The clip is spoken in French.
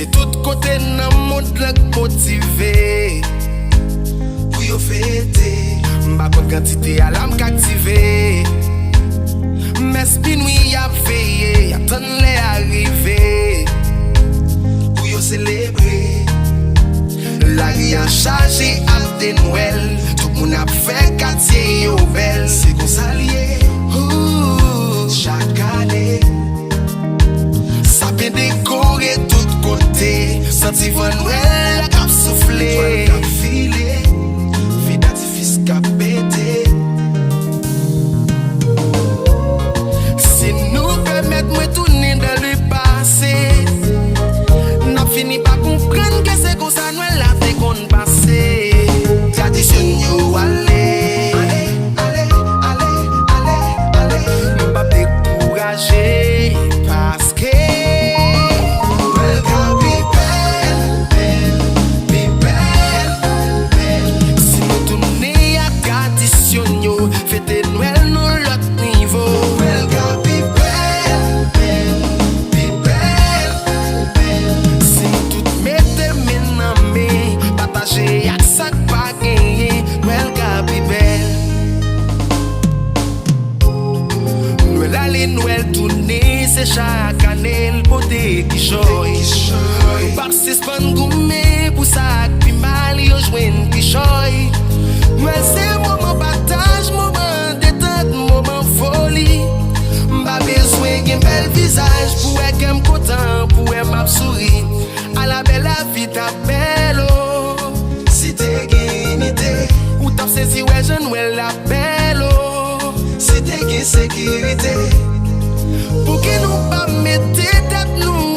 C'est tout côté dans le monde là motivé. Pour yo fêter, m'a pas quantité à l'âme qu'activé. Mais spinouille a veillé, attend les arriver. Pour yo célébrer. La vie a chargé à des Noël. Tout le monde a fait quartier yo belle. C'est qu'on s'allie. Chaque année, ça peut décorer tout côté. Senti vent Noël la cap souffler. Cap filer, vie d'artifice cap pété. Si nous permettons moi tourner dans le passé, n'a fini pas comprendre que c'est comme ça Noël la fait qu'on passe. Tradition yo allez, allez, allez, allez, allez, nous pas décourager parce que Noël can be belle, be belle, belle. Si nous tourner à tradition yo, fêter Noël nous l'autre niveau. Noël can be belle, be belle, belle. Si nous tout mettons main en main, partager à ça pas gagner. Noël can be belle. Noël aller Noël tourner, c'est chaque année le beauté qui joye. Par ces span gourmet pour ça qui mal yo joine qui joye. Noël c'est moment partage, moment détente, moment folie. M'a besoin d'un bel visage pour être qu'elle content, pour être m'a souri. À la belle la vie t'appelle. Si t'es guinité, ou t'as saisi ouais je Noël l'appelle. Si t'es sécurité, pour que nous pas mettre tête nous